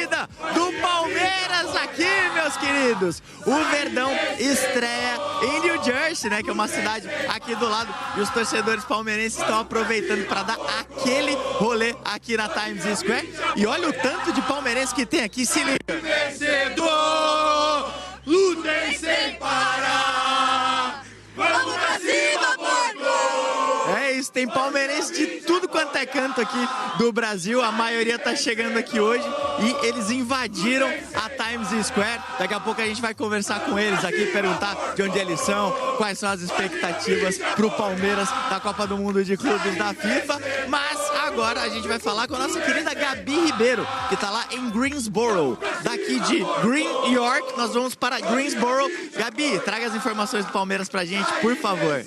torcida do Palmeiras aqui, meus queridos. O Verdão estreia em New Jersey, né, que é uma cidade aqui do lado, e os torcedores palmeirenses estão aproveitando para dar aquele rolê aqui na Times Square. E olha o tanto de palmeirense que tem aqui, se liga. Vencedor, lutem sem parar. Vamos pra cima, porco! É isso, tem palmeirense de tudo quanto é canto aqui do Brasil. A maioria tá chegando aqui hoje e eles invadiram a Times Square. Daqui a pouco a gente vai conversar com eles aqui, perguntar de onde eles são, quais são as expectativas pro Palmeiras da Copa do Mundo de Clubes da FIFA. Mas agora a gente vai falar com a nossa querida Gabi Ribeiro, que tá lá em Greensboro. Daqui de Green York, nós vamos para Greensboro. Gabi, traga as informações do Palmeiras pra gente, por favor.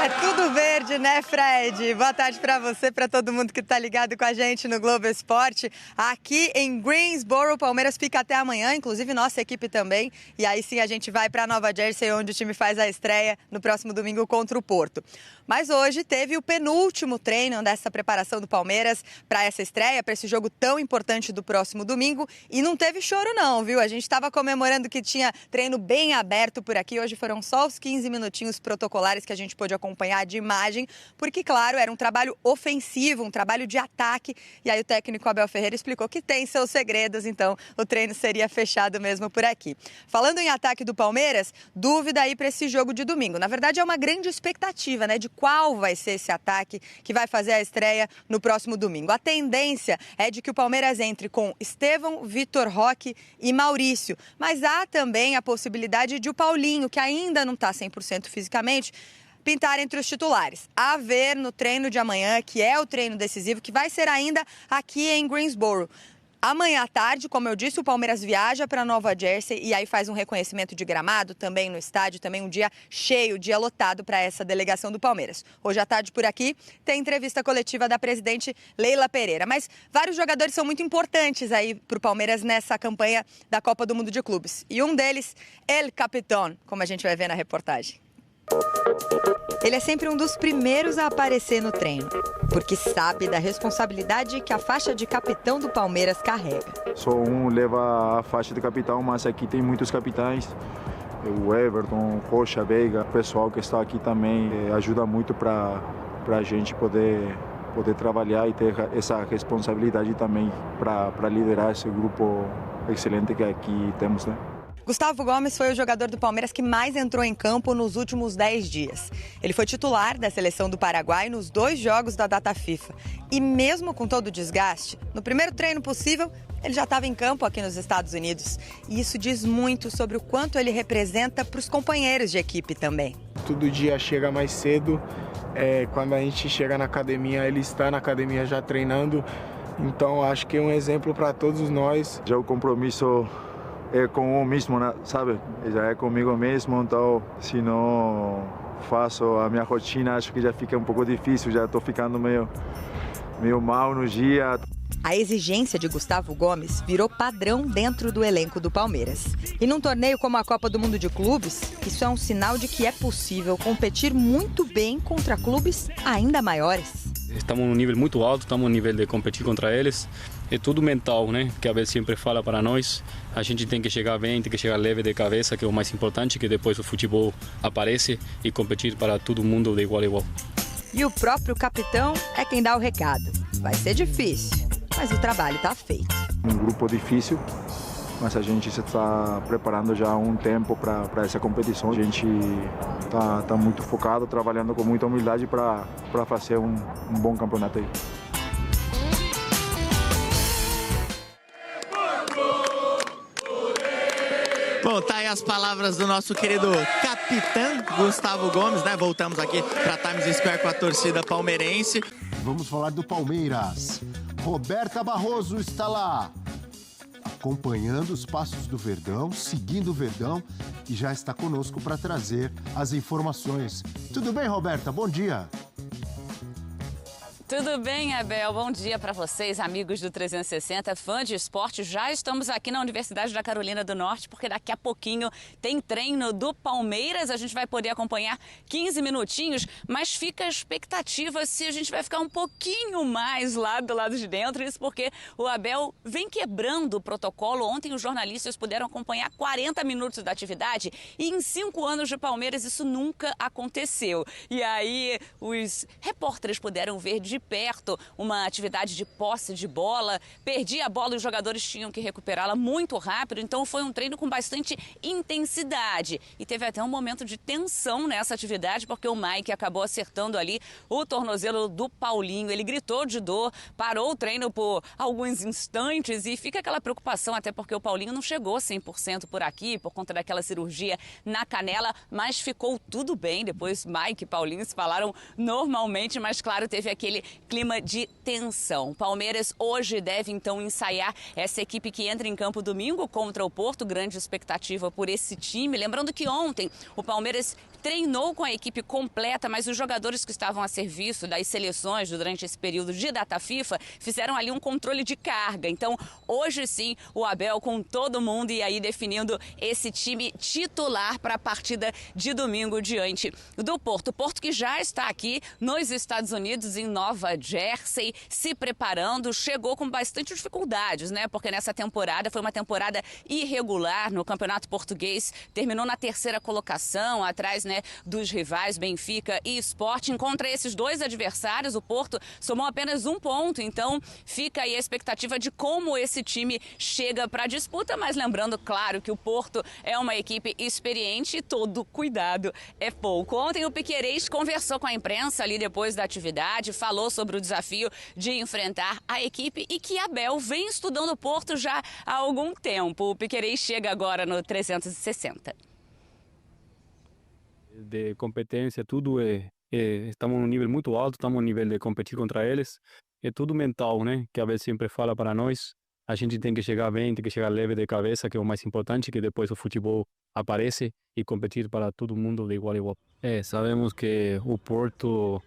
É tudo verde, né, Fred? Boa tarde para você, para todo mundo que tá ligado com a gente no Globo Esporte. Aqui em Greensboro, o Palmeiras fica até amanhã, inclusive nossa equipe também. E aí sim a gente vai para Nova Jersey, onde o time faz a estreia no próximo domingo contra o Porto. Mas hoje teve o penúltimo treino dessa preparação do Palmeiras para essa estreia, para esse jogo tão importante do próximo domingo. E não teve choro não, viu? A gente estava comemorando que tinha treino bem aberto por aqui. Hoje foram só os 15 minutinhos protocolares que a gente pôde acompanhar de imagem, porque, claro, era um trabalho ofensivo, um trabalho de ataque. E aí o técnico Abel Ferreira explicou que tem seus segredos, então o treino seria fechado mesmo por aqui. Falando em ataque do Palmeiras, dúvida aí para esse jogo de domingo. Na verdade, é uma grande expectativa, né, de qual vai ser esse ataque que vai fazer a estreia no próximo domingo. A tendência é de que o Palmeiras entre com Estevão, Vitor Roque e Maurício. Mas há também a possibilidade de o Paulinho, que ainda não está 100% fisicamente, pintar entre os titulares. A ver no treino de amanhã, que é o treino decisivo, que vai ser ainda aqui em Greensboro. Amanhã à tarde, como eu disse, o Palmeiras viaja para Nova Jersey e aí faz um reconhecimento de gramado também no estádio, também um dia cheio, dia lotado para essa delegação do Palmeiras. Hoje à tarde por aqui tem entrevista coletiva da presidente Leila Pereira, mas vários jogadores são muito importantes aí para o Palmeiras nessa campanha da Copa do Mundo de Clubes. E um deles, El Capitão, como a gente vai ver na reportagem. Ele é sempre um dos primeiros a aparecer no treino, porque sabe da responsabilidade que a faixa de capitão do Palmeiras carrega. Só um leva a faixa de capitão, mas aqui tem muitos capitães. O Everton, Rocha, Veiga, o pessoal que está aqui também ajuda muito para a gente poder trabalhar e ter essa responsabilidade também para liderar esse grupo excelente que aqui temos, né? Gustavo Gomes foi o jogador do Palmeiras que mais entrou em campo nos últimos 10 dias. Ele foi titular da seleção do Paraguai nos 2 jogos da data FIFA. E mesmo com todo o desgaste, no primeiro treino possível, ele já estava em campo aqui nos Estados Unidos. E isso diz muito sobre o quanto ele representa para os companheiros de equipe também. Todo dia chega mais cedo. Quando a gente chega na academia, ele está na academia já treinando. Então acho que é um exemplo para todos nós. Já o compromisso é com o mesmo, né? Sabe? Já é comigo mesmo, então se não faço a minha rotina, acho que já fica um pouco difícil, já estou ficando meio mal no dia. A exigência de Gustavo Gomes virou padrão dentro do elenco do Palmeiras. E num torneio como a Copa do Mundo de Clubes, isso é um sinal de que é possível competir muito bem contra clubes ainda maiores. Estamos num nível muito alto, estamos no nível de competir contra eles. É tudo mental, né? Que a Abel sempre fala para nós. A gente tem que chegar bem, tem que chegar leve de cabeça, que é o mais importante, que depois o futebol aparece e competir para todo mundo de igual a igual. E o próprio capitão é quem dá o recado. Vai ser difícil, mas o trabalho está feito. Um grupo difícil, mas a gente se está preparando já há um tempo para essa competição. A gente está muito focado, trabalhando com muita humildade para fazer um bom campeonato aí. Bom, tá aí as palavras do nosso querido capitão Gustavo Gomes, né? Voltamos aqui para Times Square com a torcida palmeirense. Vamos falar do Palmeiras. Roberta Barroso está lá, acompanhando os passos do Verdão, seguindo o Verdão e já está conosco para trazer as informações. Tudo bem, Roberta? Bom dia. Tudo bem, Abel? Bom dia para vocês, amigos do 360, fã de esporte. Já estamos aqui na Universidade da Carolina do Norte, porque daqui a pouquinho tem treino do Palmeiras. A gente vai poder acompanhar 15 minutinhos, mas fica a expectativa se a gente vai ficar um pouquinho mais lá do lado de dentro. Isso porque o Abel vem quebrando o protocolo. Ontem os jornalistas puderam acompanhar 40 minutos da atividade e em 5 anos de Palmeiras isso nunca aconteceu. E aí os repórteres puderam ver de perto uma atividade de posse de bola, perdia a bola e os jogadores tinham que recuperá-la muito rápido, então foi um treino com bastante intensidade e teve até um momento de tensão nessa atividade porque o Mike acabou acertando ali o tornozelo do Paulinho, ele gritou de dor, parou o treino por alguns instantes e fica aquela preocupação até porque o Paulinho não chegou 100% por aqui por conta daquela cirurgia na canela, mas ficou tudo bem, depois Mike e Paulinho se falaram normalmente, mas claro, teve aquele clima de tensão. Palmeiras hoje deve então ensaiar essa equipe que entra em campo domingo contra o Porto, grande expectativa por esse time. Lembrando que ontem o Palmeiras treinou com a equipe completa, mas os jogadores que estavam a serviço das seleções durante esse período de data FIFA fizeram ali um controle de carga. Então, hoje sim, o Abel com todo mundo e aí definindo esse time titular para a partida de domingo diante do Porto. Porto que já está aqui nos Estados Unidos, em Nova Jersey, se preparando, chegou com bastante dificuldades, né? Porque nessa temporada foi uma temporada irregular no Campeonato Português, terminou na 3ª colocação, atrás, né, dos rivais Benfica e Sporting. Contra esses dois adversários, o Porto somou apenas 1 ponto, então fica aí a expectativa de como esse time chega para a disputa, mas lembrando, claro, que o Porto é uma equipe experiente e todo cuidado é pouco. Ontem o Piquerez conversou com a imprensa ali depois da atividade, falou sobre o desafio de enfrentar a equipe e que Abel vem estudando o Porto já há algum tempo. O Piquerez chega agora no 360. De competência, tudo estamos num nível muito alto, estamos no nível de competir contra eles. É tudo mental, né? Que a Abel sempre fala para nós. A gente tem que chegar bem, tem que chegar leve de cabeça, que é o mais importante, que depois o futebol aparece e competir para todo mundo de igual a igual. Sabemos que o Porto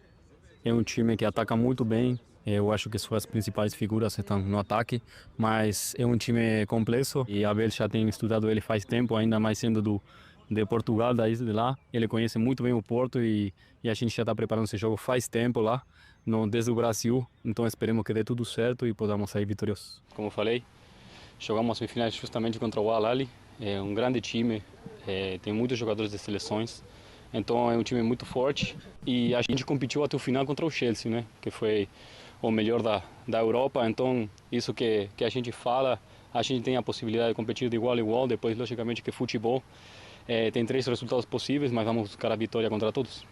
é um time que ataca muito bem. Eu acho que suas principais figuras estão no ataque, mas é um time complexo e Abel já tem estudado ele faz tempo, ainda mais sendo de Portugal, daí de lá. Ele conhece muito bem o Porto e a gente já está preparando esse jogo faz tempo lá, desde o Brasil. Então esperemos que dê tudo certo e podamos sair vitoriosos. Como falei, jogamos semifinais justamente contra o Al-Ahly. É um grande time, tem muitos jogadores de seleções. Então é um time muito forte e a gente competiu até o final contra o Chelsea, né? Que foi o melhor da Europa. Então isso que a gente fala, a gente tem a possibilidade de competir de igual a igual. Depois, logicamente, que futebol tem 3 resultados possíveis, mas vamos buscar a vitória contra todos.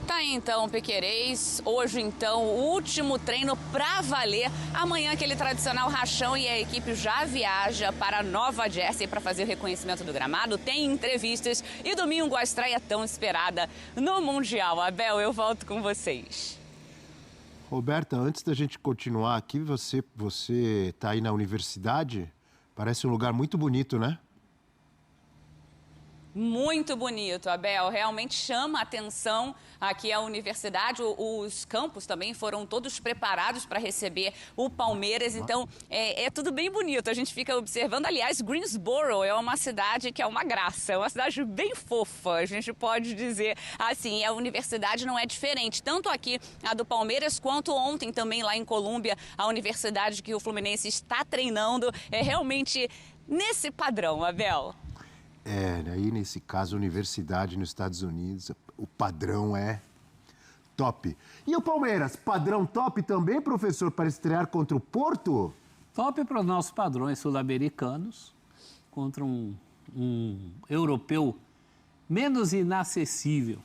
Tá aí, então, Piquerez. Hoje, então, o último treino pra valer. Amanhã, aquele tradicional rachão e a equipe já viaja para Nova Jersey para fazer o reconhecimento do gramado. Tem entrevistas e domingo a estreia tão esperada no Mundial. Abel, eu volto com vocês. Roberta, antes da gente continuar aqui, você tá aí na universidade? Parece um lugar muito bonito, né? Muito bonito, Abel. Realmente chama a atenção aqui a universidade. Os campos também foram todos preparados para receber o Palmeiras. Então, é tudo bem bonito. A gente fica observando. Aliás, Greensboro é uma cidade que é uma graça. É uma cidade bem fofa, a gente pode dizer assim. A universidade não é diferente. Tanto aqui, a do Palmeiras, quanto ontem também lá em Colômbia, a universidade que o Fluminense está treinando. É realmente nesse padrão, Abel. Aí nesse caso, a universidade nos Estados Unidos, o padrão é top. E o Palmeiras, padrão top também, professor, para estrear contra o Porto? Top para os nossos padrões sul-americanos, contra um europeu menos inacessível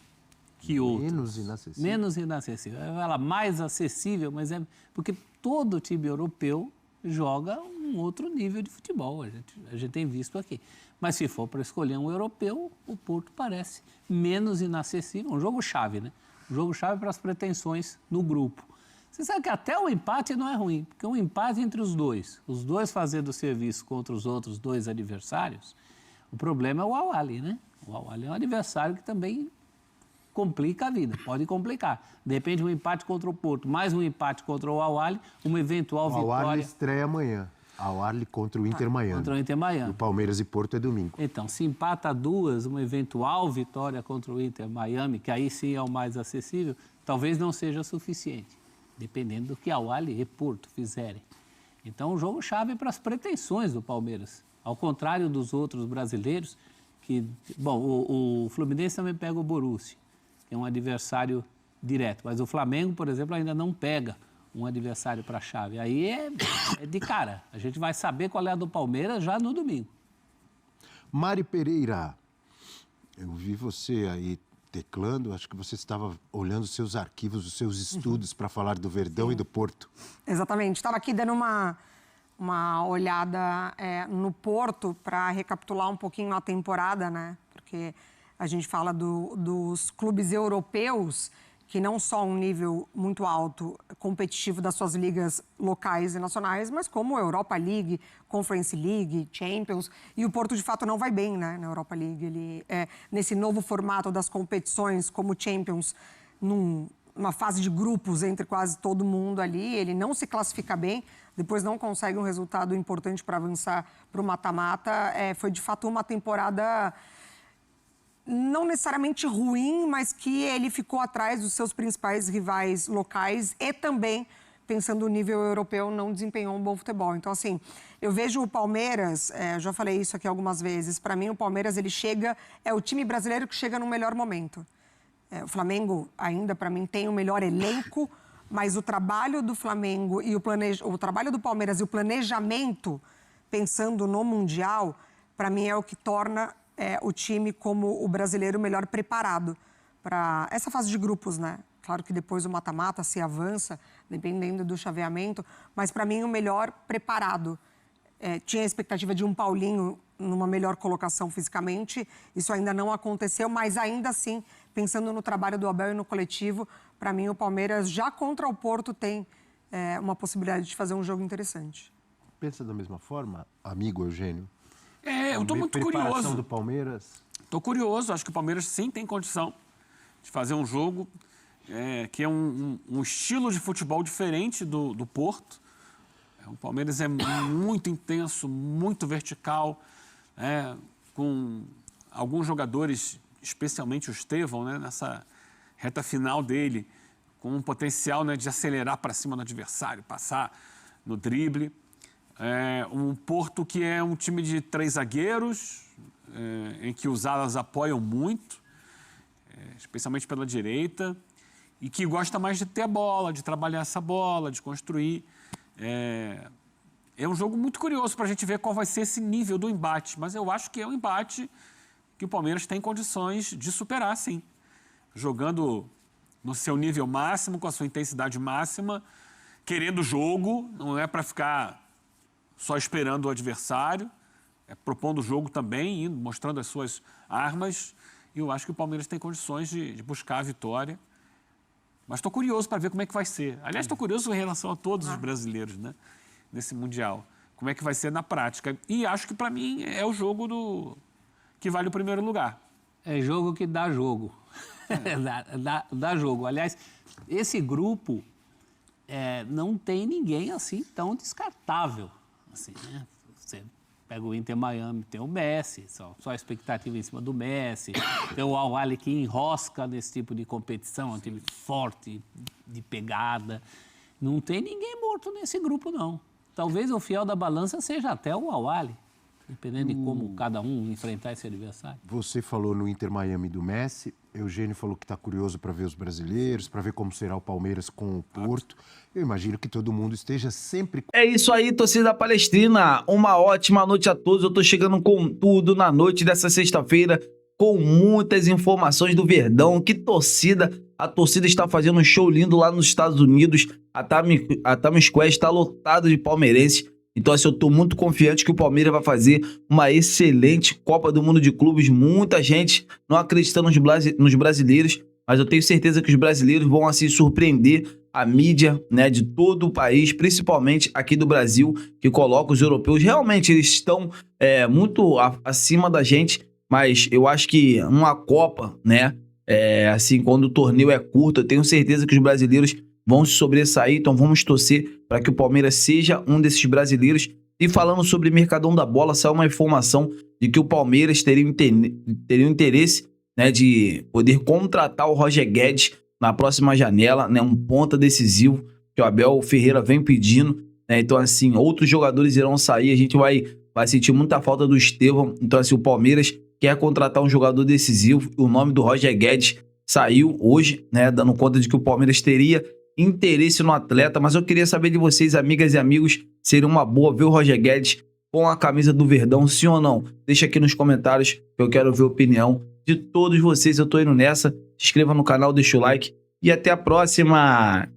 que outros. Menos inacessível? Menos inacessível. Ela mais acessível, mas é porque todo time europeu joga um outro nível de futebol, a gente tem visto aqui. Mas se for para escolher um europeu, o Porto parece menos inacessível. Um jogo-chave, né? Um jogo-chave para as pretensões no grupo. Você sabe que até o empate não é ruim, porque um empate entre os dois fazendo o serviço contra os outros 2 adversários, o problema é o Al-Ahly, né? O Al-Ahly é um adversário que também complica a vida, pode complicar. De repente, um empate contra o Porto, mais um empate contra o Al-Ahly, uma eventual vitória. O Al-Ahly estreia amanhã. Al-Ahly contra o Inter Miami. Contra o Inter Miami. O Palmeiras e Porto é domingo. Então, se empata 2, uma eventual vitória contra o Inter Miami, que aí sim é o mais acessível, talvez não seja suficiente, dependendo do que Al-Ahly e Porto fizerem. Então, um jogo chave para as pretensões do Palmeiras. Ao contrário dos outros brasileiros, que, bom, o Fluminense também pega o Borussia, que é um adversário direto, mas o Flamengo, por exemplo, ainda não pega um adversário para a chave. Aí é de cara. A gente vai saber qual é a do Palmeiras já no domingo. Mari Pereira, eu vi você aí teclando, acho que você estava olhando os seus arquivos, os seus estudos para falar do Verdão e do Porto. Exatamente. Estava aqui dando uma olhada no Porto para recapitular um pouquinho a temporada, né? Porque a gente fala dos clubes europeus, que não só um nível muito alto, competitivo das suas ligas locais e nacionais, mas como Europa League, Conference League, Champions. E o Porto, de fato, não vai bem, né, na Europa League. Ele, nesse novo formato das competições, como Champions, numa fase de grupos entre quase todo mundo ali, ele não se classifica bem, depois não consegue um resultado importante para avançar para o mata-mata. Foi, de fato, uma temporada não necessariamente ruim, mas que ele ficou atrás dos seus principais rivais locais e também, pensando no nível europeu, não desempenhou um bom futebol. Então, assim, eu vejo o Palmeiras, já falei isso aqui algumas vezes, para mim o Palmeiras, ele chega, é o time brasileiro que chega no melhor momento. O Flamengo ainda, para mim, tem o melhor elenco, mas o trabalho do Flamengo e o trabalho do Palmeiras e o planejamento, pensando no Mundial, para mim é o que torna o time como o brasileiro melhor preparado para essa fase de grupos, né? Claro que depois o mata-mata se avança, dependendo do chaveamento, mas para mim o melhor preparado. Tinha a expectativa de um Paulinho numa melhor colocação fisicamente, isso ainda não aconteceu, mas ainda assim, pensando no trabalho do Abel e no coletivo, para mim o Palmeiras já contra o Porto tem uma possibilidade de fazer um jogo interessante. Pensa da mesma forma, amigo Eugênio? Eu estou muito curioso. Do Palmeiras? Estou curioso, acho que o Palmeiras sim tem condição de fazer um jogo que é um estilo de futebol diferente do Porto. O Palmeiras é muito intenso, muito vertical, com alguns jogadores, especialmente o Estevão, né, nessa reta final dele, com um potencial, né, de acelerar para cima do adversário, passar no drible. Um Porto que é um time de 3 zagueiros, em que os alas apoiam muito, especialmente pela direita, e que gosta mais de ter a bola, de trabalhar essa bola, de construir. É um jogo muito curioso para a gente ver qual vai ser esse nível do embate, mas eu acho que é um embate que o Palmeiras tem condições de superar, sim. Jogando no seu nível máximo, com a sua intensidade máxima, querendo o jogo, não é para ficar só esperando o adversário, propondo o jogo também, indo, mostrando as suas armas. E eu acho que o Palmeiras tem condições de buscar a vitória. Mas estou curioso para ver como é que vai ser. Aliás, estou curioso em relação a todos os brasileiros, né, nesse Mundial. Como é que vai ser na prática. E acho que, para mim, é o jogo que vale o primeiro lugar. É jogo que dá jogo. dá jogo. Aliás, esse grupo não tem ninguém assim tão descartável. Assim, né? Você pega o Inter Miami, tem o Messi, só a expectativa em cima do Messi. Tem o Al-Ahly que enrosca nesse tipo de competição, um time forte, de pegada. Não tem ninguém morto nesse grupo, não. Talvez o fiel da balança seja até o Al-Ahly, dependendo de como cada um enfrentar esse adversário. Você falou no Inter Miami do Messi, Eugênio falou que está curioso para ver os brasileiros, para ver como será o Palmeiras com o Porto. Eu imagino que todo mundo esteja sempre... É isso aí, torcida palestrina. Uma ótima noite a todos. Eu tô chegando com tudo na noite dessa sexta-feira, com muitas informações do Verdão. Que torcida! A torcida está fazendo um show lindo lá nos Estados Unidos. A Times Square está lotada de palmeirenses. Então, assim, eu tô muito confiante que o Palmeiras vai fazer uma excelente Copa do Mundo de Clubes. Muita gente não acredita nos brasileiros, mas eu tenho certeza que os brasileiros vão, assim, surpreender a mídia, né, de todo o país, principalmente aqui do Brasil, que coloca os europeus. Realmente, eles estão muito acima da gente, mas eu acho que uma Copa, né, assim, quando o torneio é curto, eu tenho certeza que os brasileiros vão se sobressair, então vamos torcer para que o Palmeiras seja um desses brasileiros. E falando sobre Mercadão da Bola, saiu uma informação de que o Palmeiras teria um interesse, né, de poder contratar o Roger Guedes na próxima janela, né, um ponta decisivo que o Abel Ferreira vem pedindo, né, então assim, outros jogadores irão sair, a gente vai sentir muita falta do Estevão, então assim, o Palmeiras quer contratar um jogador decisivo, o nome do Roger Guedes saiu hoje, né, dando conta de que o Palmeiras teria interesse no atleta, mas eu queria saber de vocês, amigas e amigos, seria uma boa ver o Roger Guedes com a camisa do Verdão, sim ou não? Deixa aqui nos comentários que eu quero ver a opinião de todos vocês. Eu tô indo nessa. Se inscreva no canal, deixa o like e até a próxima!